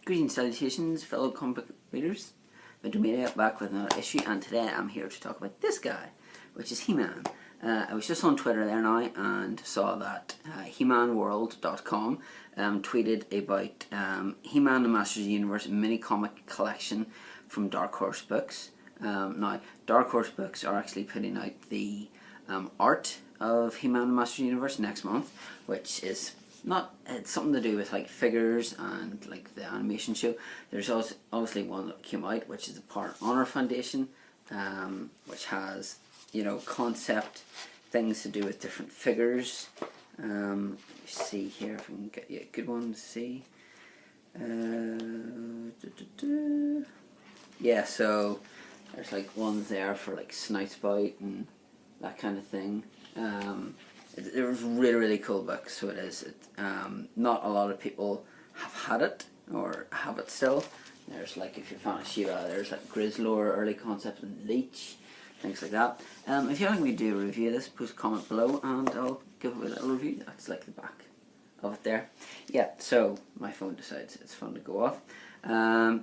Greetings, salutations, fellow comic book readers. Vinter Media back with another issue, and today I'm here to talk about this guy, which is He-Man. I was just on Twitter there now and saw that HeManWorld.com tweeted about He-Man the Masters of the Universe mini comic collection from Dark Horse Books. Now, Dark Horse Books are actually putting out the art of He-Man the Masters of the Universe next month, which is it's something to do with like figures and like the animation show. There's also obviously one that came out, which is the Part Honor Foundation, which has, you know, concept things to do with different figures. You see here if we can get you a good one to see. Yeah, so there's like ones there for like Snoutspout and that kind of thing. It was really cool book, so it is. Not a lot of people have had it or have it still. There's like, if you're a fan of Shiva, there's like Grizzlor, early concept, and Leech, things like that. If you like me to do a review of this, post a comment below and I'll give it a little review. That's like the back of it there. Yeah, so my phone decides it's fun to go off.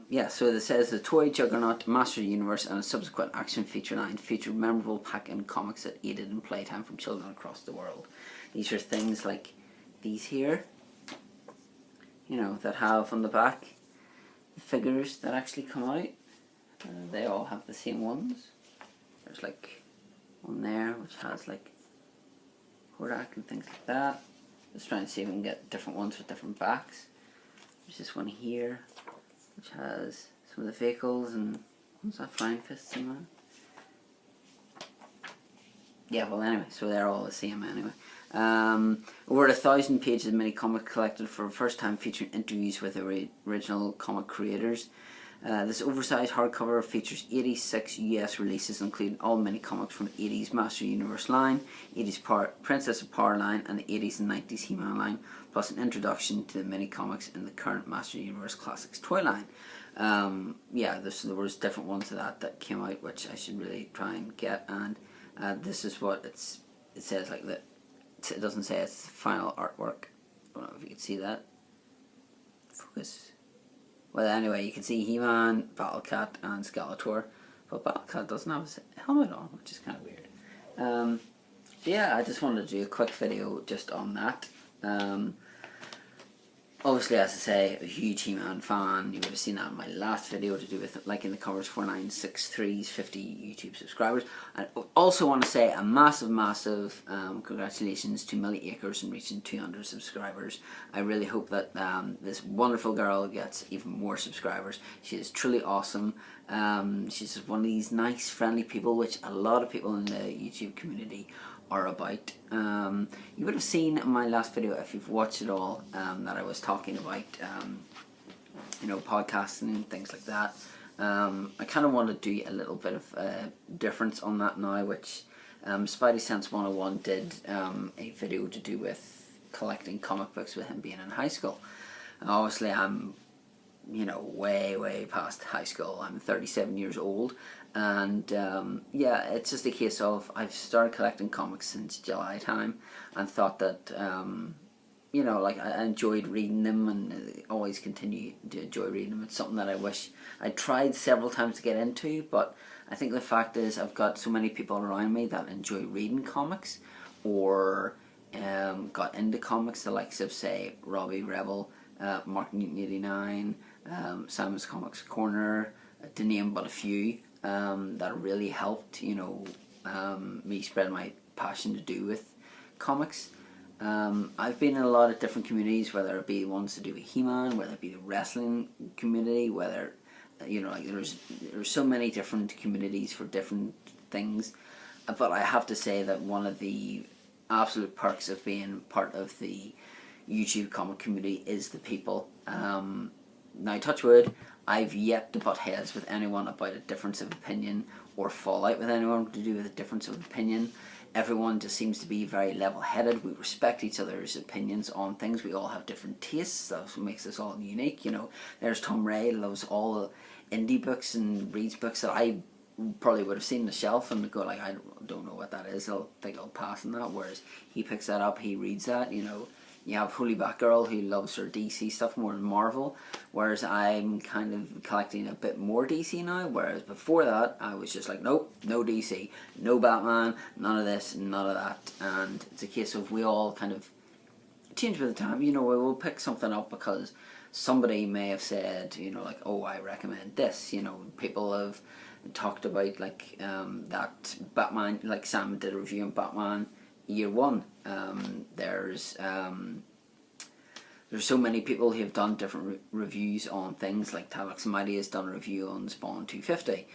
Yeah, so it says the toy juggernaut, Master of the Universe, and a subsequent action feature line featured memorable pack-in comics that aided in playtime from children across the world. These are things like these here, you know, that have on the back the figures that actually come out. They all have the same ones. There's like one there which has like Horak and things like that. Just trying to see if we can get different ones with different backs. There's this one here which has some of the vehicles and what's that, Flying Fists in that? Yeah, well anyway, so they're all the same anyway. Over 1,000 pages of mini comic collected for the first time, featuring interviews with the original comic creators. This oversized hardcover features 86 US releases, including all mini comics from the 80s Master Universe line, 80s Princess of Power line, and the 80s and 90s He-Man line, plus an introduction to the mini comics in the current Master Universe Classics toy line. Yeah, there was different ones of that came out, which I should really try and get. And this is what it says like that. It doesn't say it's the final artwork. I don't know if you can see that. Focus. Well, anyway, you can see He-Man, Battlecat, and Skeletor, but Battlecat doesn't have a helmet on, which is kind of weird. So yeah, I just wanted to do a quick video just on that. Obviously, as I say, a huge He-Man fan. You would have seen that in my last video to do with liking the covers for 963's 50 YouTube subscribers. I also want to say a massive congratulations to Millie Akers in reaching 200 subscribers. I really hope that this wonderful girl gets even more subscribers. She is truly awesome. She's just one of these nice, friendly people, which a lot of people in the YouTube community are about. You would have seen in my last video, if you've watched it all, that I was talking about you know, podcasting and things like that. I kind of want to do a little bit of difference on that now, which Spidey Sense 101 did a video to do with collecting comic books with him being in high school. And obviously I'm, you know, way past high school. I'm 37 years old, and yeah, it's just a case of I've started collecting comics since July time, and thought that you know, like, I enjoyed reading them and always continue to enjoy reading them. It's something that I wish I tried several times to get into, but I think the fact is I've got so many people around me that enjoy reading comics, or got into comics, the likes of, say, Robbie Rebel, Mark Newton 89, Simon's Comics Corner, to name but a few, that really helped, you know, me spread my passion to do with comics. I've been in a lot of different communities, whether it be ones to do with He-Man, whether it be the wrestling community, whether, you know, like there's so many different communities for different things. But I have to say that one of the absolute perks of being part of the YouTube comic community is the people. Now, touch wood, I've yet to butt heads with anyone about a difference of opinion or fall out with anyone to do with a difference of opinion. Everyone just seems to be very level-headed. We respect each other's opinions on things. We all have different tastes. That's what makes us all unique. You know, there's Tom Ray, loves all indie books and reads books that I probably would have seen on the shelf and go like, I don't know what that is. I'll think I'll pass on that. Whereas he picks that up, he reads that. You know, You have Holy Batgirl, who loves her DC stuff more than Marvel, whereas I'm kind of collecting a bit more DC now, whereas before that I was just like, nope, no DC, no Batman, none of this, none of that. And it's a case of we all kind of change with the time. You know, we will pick something up because somebody may have said, you know, like, oh, I recommend this. You know, people have talked about like that Batman, like Sam did a review on Batman Year One. There's so many people who have done different reviews on things. Like Talix Mighty has done a review on Spawn 250.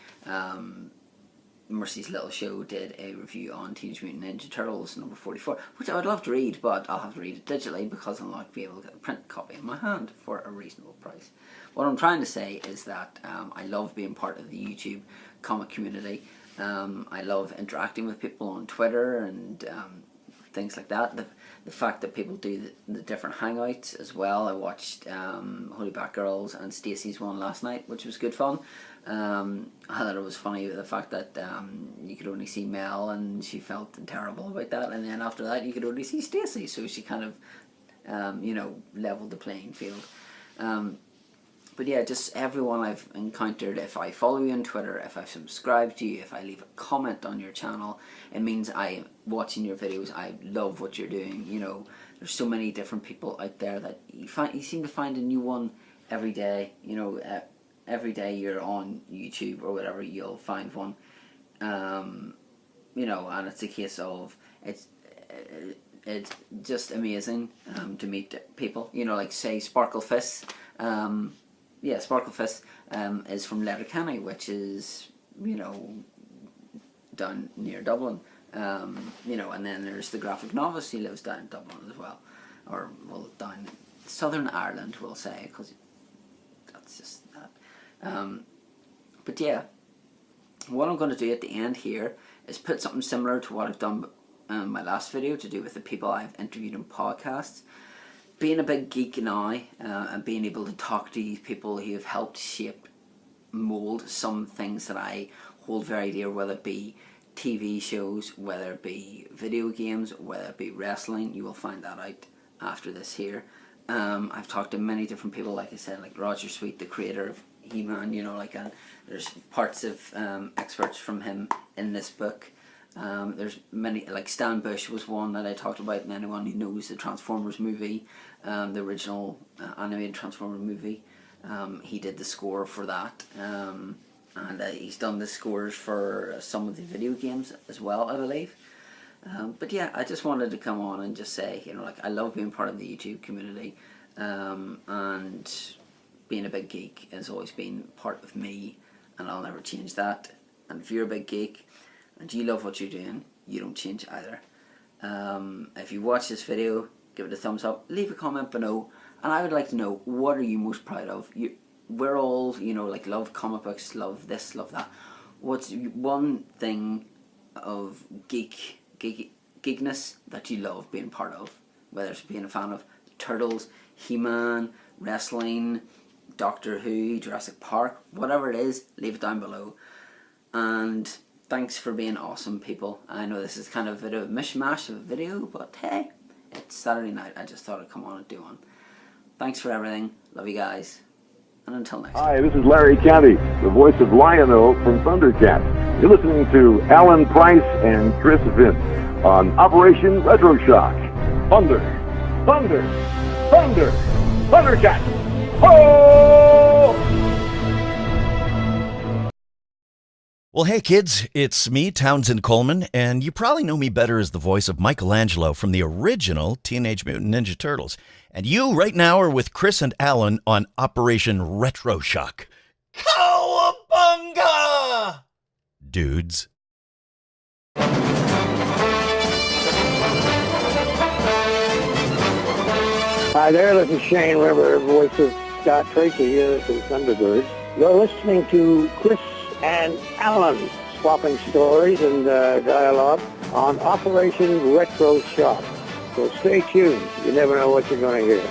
Mercy's Little Show did a review on Teenage Mutant Ninja Turtles number 44, which I would love to read, but I'll have to read it digitally because I'm not going to be able to get a print copy in my hand for a reasonable price. What I'm trying to say is that I love being part of the YouTube comic community. I love interacting with people on Twitter and things like that. The fact that people do the different hangouts as well. I watched Holy Batgirls and Stacey's one last night, which was good fun. I thought it was funny the fact that you could only see Mel and she felt terrible about that, and then after that you could only see Stacey, so she kind of you know, leveled the playing field. But yeah, just everyone I've encountered, if I follow you on Twitter, if I subscribe to you, if I leave a comment on your channel, it means I'm watching your videos. I love what you're doing. You know, there's so many different people out there that you seem to find a new one every day. You know, every day you're on YouTube or whatever, you'll find one. You know, and it's a case of it's just amazing to meet people. You know, like say Sparkle Fist. Yeah, Sparkle Fist is from Letterkenny, which is, you know, down near Dublin. You know, and then there's the graphic novice. He lives down in Dublin as well, or well, down Southern Ireland, we'll say, because that's just that. But yeah, what I'm going to do at the end here is put something similar to what I've done in my last video to do with the people I've interviewed in podcasts. Being a big geek now and being able to talk to these people who have helped shape, mould some things that I hold very dear, whether it be TV shows, whether it be video games, whether it be wrestling. You will find that out after this here. I've talked to many different people, like I said, like Roger Sweet, the creator of He-Man, you know, like there's parts of experts from him in this book. There's many, like Stan Bush was one that I talked about, and anyone who knows the Transformers movie, the original animated Transformers movie, he did the score for that, and he's done the scores for some of the video games as well, I believe. But yeah, I just wanted to come on and just say, you know, like I love being part of the YouTube community, and being a big geek has always been part of me, and I'll never change that. And if you're a big geek and you love what you're doing, you don't change either. If you watch this video, give it a thumbs up, leave a comment below, and I would like to know, what are you most proud of? We're all, you know, like love comic books, love this, love that. What's one thing of geekness that you love being part of? Whether it's being a fan of Turtles, He-Man, wrestling, Doctor Who, Jurassic Park, whatever it is, leave it down below. And thanks for being awesome, people. I know this is kind of a bit of a mishmash of a video, but hey, it's Saturday night. I just thought I'd come on and do one. Thanks for everything. Love you guys. And until next time. Hi, this is Larry County, the voice of Lion-O from Thundercats. You're listening to Alan Price and Chris Vince on Operation Retro Shock. Thunder, thunder, thunder, Thundercats! Ho! Well, hey kids, it's me, Townsend Coleman, and you probably know me better as the voice of Michelangelo from the original Teenage Mutant Ninja Turtles. And you right now are with Chris and Alan on Operation Retro Shock. Cowabunga! Dudes. Hi there, this is Shane River, voice of Scott Tracy here from Thunderbirds. You're listening to Chris and Alan swapping stories and dialogue on Operation Retro Shock. So stay tuned. You never know what you're going to hear.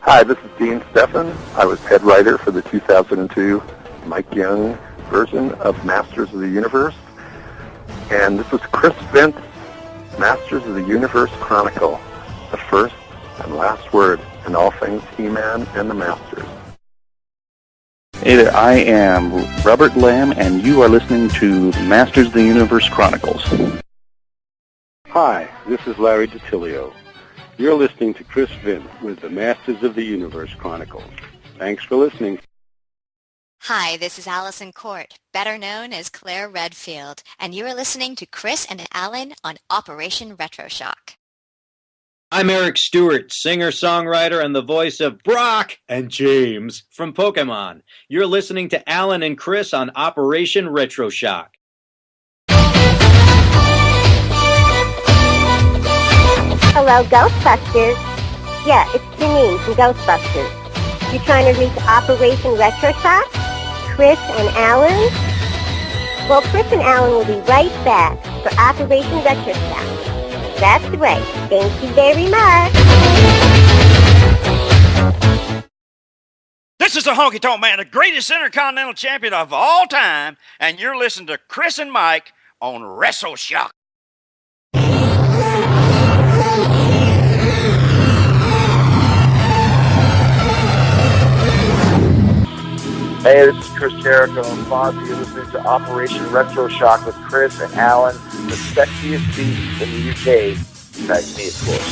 Hi, this is Dean Stephan. I was head writer for the 2002 Mike Young version of Masters of the Universe. And this is Chris Vince, Masters of the Universe Chronicle, the first and last word in all things He-Man and the Masters. Hey there, I am Robert Lamb, and you are listening to Masters of the Universe Chronicles. Hi, this is Larry DiTilio. You're listening to Chris Vince with the Masters of the Universe Chronicles. Thanks for listening. Hi, this is Allison Court, better known as Claire Redfield, and you are listening to Chris and Alan on Operation Retroshock. I'm Eric Stewart, singer-songwriter and the voice of Brock and James from Pokemon. You're listening to Alan and Chris on Operation Retroshock. Hello, Ghostbusters. Yeah, it's Janine from Ghostbusters. You trying to reach Operation Retroshock? Chris and Alan? Well, Chris and Alan will be right back for Operation Retroshock. That's right. Thank you very much. This is the Honky Tonk Man, the greatest intercontinental champion of all time, and you're listening to Chris and Mike on WrestleShock. Hey, this is Chris Jericho and Fozzy. You're listening to Operation Retroshock with Chris and Alan, the sexiest beasts in the UK, besides me, of course.